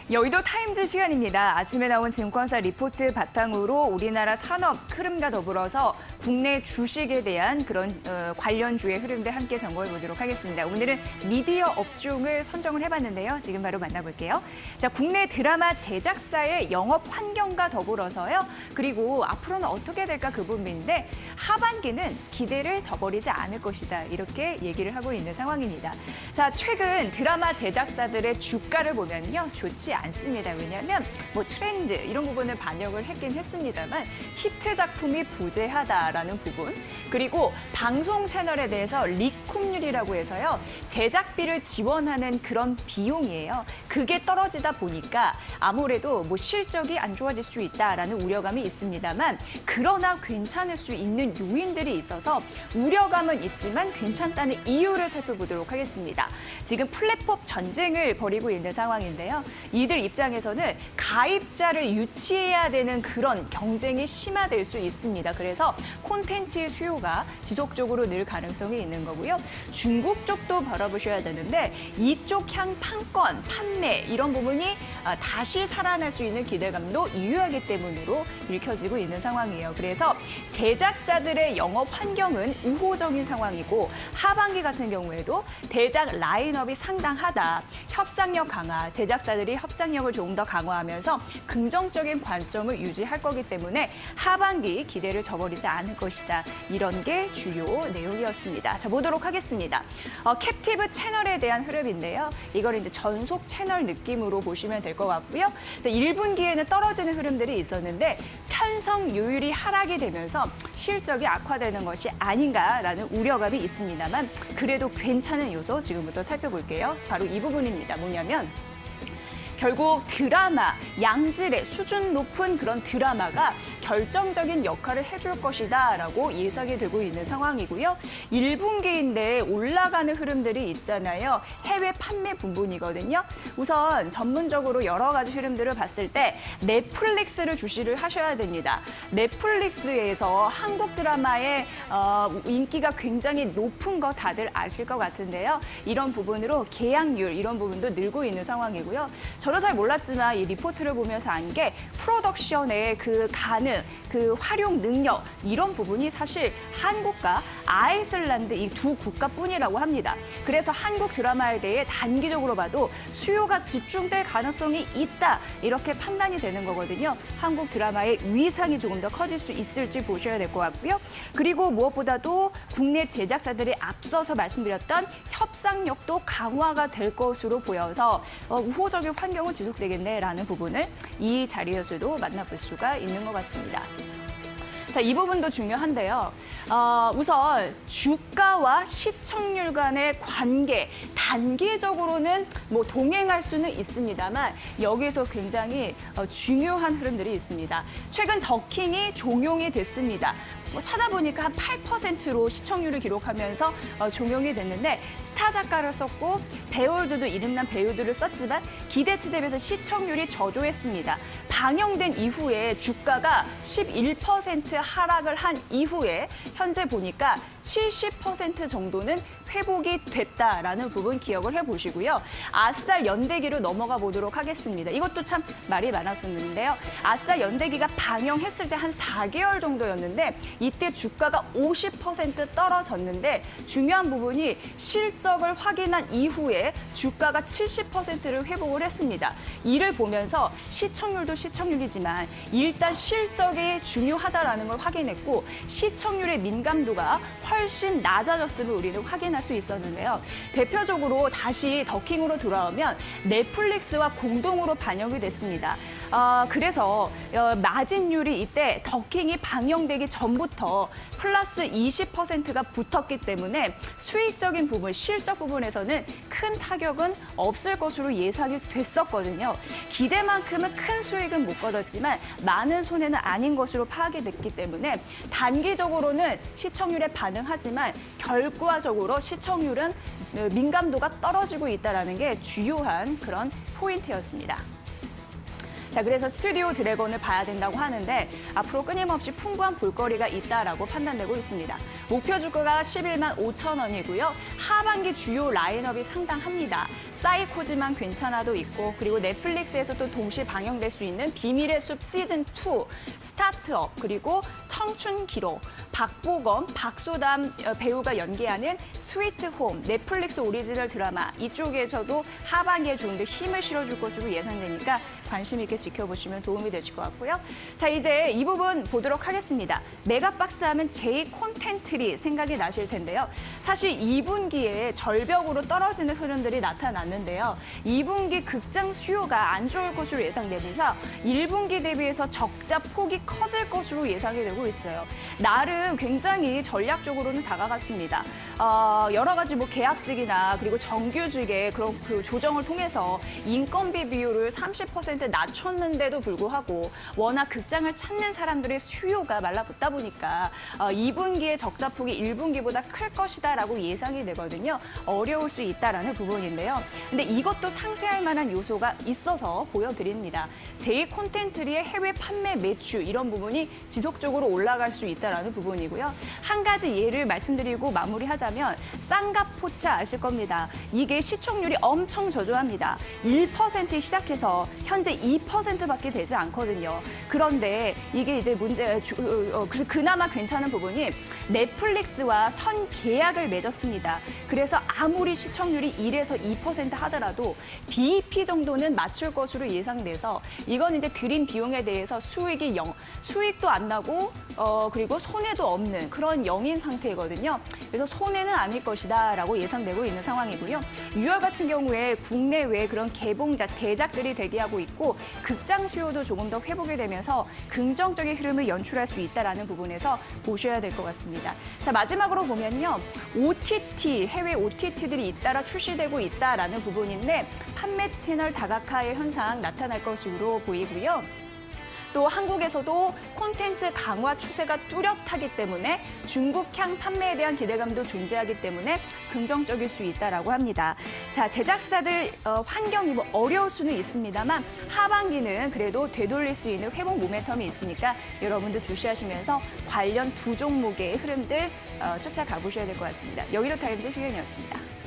여의도 타임즈 시간입니다. 아침에 나온 증권사 리포트 바탕으로 우리나라 산업 흐름과 더불어서 국내 주식에 대한 그런 관련주의 흐름들 함께 점검해 보도록 하겠습니다. 오늘은 미디어 업종을 선정을 해봤는데요. 지금 바로 만나볼게요. 자, 국내 드라마 제작사의 영업 환경과 더불어서요. 그리고 앞으로는 어떻게 될까 그 부분인데 하반기는 기대를 저버리지 않을 것이다. 이렇게 얘기를 하고 있는 상황입니다. 자, 최근 드라마 제작사들의 주가를 보면요. 좋지 않습니다. 왜냐하면 뭐 트렌드 이런 부분을 반영을 했긴 했습니다만 히트 작품이 부재하다라는 부분 그리고 방송 채널에 대해서 리쿰률이라고 해서요. 제작비를 지원하는 그런 비용이에요. 그게 떨어지다 보니까 아무래도 뭐 실적이 안 좋아질 수 있다라는 우려감이 있습니다만 그러나 괜찮을 수 있는 요인들이 있어서 우려감은 있지만 괜찮다는 이유를 살펴보도록 하겠습니다. 지금 플랫폼 전쟁을 벌이고 있는 상황인데요. 이들 입장에서는 가입자를 유치해야 되는 그런 경쟁이 심화될 수 있습니다. 그래서 콘텐츠의 수요가 지속적으로 늘 가능성이 있는 거고요. 중국 쪽도 바라보셔야 되는데 이쪽 향 판권, 판매 이런 부분이 다시 살아날 수 있는 기대감도 유효하기 때문으로 읽혀지고 있는 상황이에요. 그래서 제작자들의 영업 환경은 우호적인 상황이고 하반기 같은 경우에도 대작 라인업이 상당하다. 협상력 강화, 제작사들이 협상력을 조금 더 강화하면서 긍정적인 관점을 유지할 거기 때문에 하반기 기대를 저버리지 않을 것이다. 이런 게 주요 내용이었습니다. 자, 보도록 하겠습니다. 캡티브 채널에 대한 흐름인데요. 이걸 이제 전속 채널 느낌으로 보시면 될 것 같고요. 자, 1분기에는 떨어지는 흐름들이 있었는데 편성률이 하락이 되면서 실적이 악화되는 것이 아닌가라는 우려감이 있습니다만 그래도 괜찮은 요소 지금부터 살펴볼게요. 바로 이 부분입니다. 뭐냐면 결국 드라마, 양질의 수준 높은 그런 드라마가 결정적인 역할을 해줄 것이다라고 예상이 되고 있는 상황이고요. 1분기인데 올라가는 흐름들이 있잖아요. 해외 판매 부분이거든요. 우선 전문적으로 여러 가지 흐름들을 봤을 때 넷플릭스를 주시를 하셔야 됩니다. 넷플릭스에서 한국 드라마의 인기가 굉장히 높은 거 다들 아실 것 같은데요. 이런 부분으로 계약률 이런 부분도 늘고 있는 상황이고요. 저도 잘 몰랐지만 이 리포트를 보면서 안 게 프로덕션의 그 가능, 그 활용 능력 이런 부분이 사실 한국과 아이슬란드 이 두 국가뿐이라고 합니다. 그래서 한국 드라마에 대해 단기적으로 봐도 수요가 집중될 가능성이 있다 이렇게 판단이 되는 거거든요. 한국 드라마의 위상이 조금 더 커질 수 있을지 보셔야 될 것 같고요. 그리고 무엇보다도 국내 제작사들이 앞서서 말씀드렸던 협상력도 강화가 될 것으로 보여서 우호적인 환경은 지속되겠네라는 부분을 이 자리에서도 만나볼 수가 있는 것 같습니다. 자, 이 부분도 중요한데요. 우선 주가와 시청률 간의 관계, 단기적으로는 뭐 동행할 수는 있습니다만 여기에서 굉장히 중요한 흐름들이 있습니다. 최근 더킹이 종용이 됐습니다. 뭐 찾아보니까 한 8%로 시청률을 기록하면서 종용이 됐는데 스타 작가를 썼고 배우들도 이름난 배우들을 썼지만 기대치 대비해서 시청률이 저조했습니다. 방영된 이후에 주가가 11% 하락을 한 이후에 현재 보니까 70% 정도는 회복이 됐다라는 부분 기억을 해보시고요. 아스달 연대기로 넘어가 보도록 하겠습니다. 이것도 참 말이 많았었는데요. 아스달 연대기가 방영했을 때 한 4개월 정도였는데 이때 주가가 50% 떨어졌는데 중요한 부분이 실적을 확인한 이후에 주가가 70%를 회복을 했습니다. 이를 보면서 시청률도 시청률이지만 일단 실적이 중요하다라는 걸 확인했고 시청률의 민감도가 훨씬 낮아졌음을 우리는 확인할 수 있었는데요. 대표적으로 다시 더킹으로 돌아오면 넷플릭스와 공동으로 반영이 됐습니다. 그래서 마진율이 이때 더킹이 방영되기 전부터 플러스 20%가 붙었기 때문에 수익적인 부분, 실적 부분에서는 큰 타격은 없을 것으로 예상이 됐었거든요. 기대만큼은 큰 수익은 못 거뒀지만 많은 손해는 아닌 것으로 파악이 됐기 때문에 단기적으로는 시청률에 반응하지만 결과적으로 시청률은 민감도가 떨어지고 있다는 게 주요한 그런 포인트였습니다. 자, 그래서 스튜디오 드래곤을 봐야 된다고 하는데 앞으로 끊임없이 풍부한 볼거리가 있다라고 판단되고 있습니다. 목표 주가가 11만 5천 원이고요. 하반기 주요 라인업이 상당합니다. 사이코지만 괜찮아도 있고 그리고 넷플릭스에서 또 동시 방영될 수 있는 비밀의 숲 시즌2, 스타트업, 그리고 청춘 기록, 박보검, 박소담 배우가 연기하는 스위트 홈, 넷플릭스 오리지널 드라마 이쪽에서도 하반기에 좀 더 힘을 실어줄 것으로 예상되니까 관심 있게 지켜보시면 도움이 되실 것 같고요. 자, 이제 이 부분 보도록 하겠습니다. 메가박스 하면 제2 콘텐츠리 생각이 나실 텐데요. 사실 2분기에 절벽으로 떨어지는 흐름들이 나타났는데요. 2분기 극장 수요가 안 좋을 것으로 예상되면서 1분기 대비해서 적자 폭이 커질 것으로 예상이 되고 있어요. 나름 굉장히 전략적으로는 다가갔습니다. 여러 가지 뭐 계약직이나 그리고 정규직의 그런 그 조정을 통해서 인건비 비율을 30% 낮췄는데도 불구하고 워낙 극장을 찾는 사람들의 수요가 말라붙다 보니까 2분기의 적자 폭이 1분기보다 클 것이다라고 예상이 되거든요. 어려울 수 있다라는 부분인데요. 근데 이것도 상쇄할 만한 요소가 있어서 보여드립니다. 제2 콘텐츠리의 해외 판매 매출 이런 부분이 지속적으로 올라갈 수 있다라는 부분이고요. 한 가지 예를 말씀드리고 마무리하자면 쌍가포차 아실 겁니다. 이게 시청률이 엄청 저조합니다. 1%에 시작해서 현재 2%밖에 되지 않거든요. 그런데 이게 이제 그나마 괜찮은 부분이 넷플릭스와 선 계약을 맺었습니다. 그래서 아무리 시청률이 1에서 2% 하더라도 BEP 정도는 맞출 것으로 예상돼서 이건 이제 들인 비용에 대해서 수익도 안 나고 그리고 손해도 없는 그런 영인 상태거든요. 그래서 손해는 아닐 것이다라고 예상되고 있는 상황이고요. 6월 같은 경우에 국내외 그런 개봉작, 대작들이 대기하고 있고 극장 수요도 조금 더 회복이 되면서 긍정적인 흐름을 연출할 수 있다는 부분에서 보셔야 될 것 같습니다. 자, 마지막으로 보면요. OTT, 해외 OTT들이 잇따라 출시되고 있다라는 부분인데 판매 채널 다각화의 현상 나타날 것으로 보이고요. 또 한국에서도 콘텐츠 강화 추세가 뚜렷하기 때문에 중국향 판매에 대한 기대감도 존재하기 때문에 긍정적일 수 있다라고 합니다. 자, 제작사들 환경이 뭐 어려울 수는 있습니다만 하반기는 그래도 되돌릴 수 있는 회복 모멘텀이 있으니까 여러분들 주시하시면서 관련 두 종목의 흐름들 쫓아가 보셔야 될 것 같습니다. 여의도 타임즈 시간이었습니다.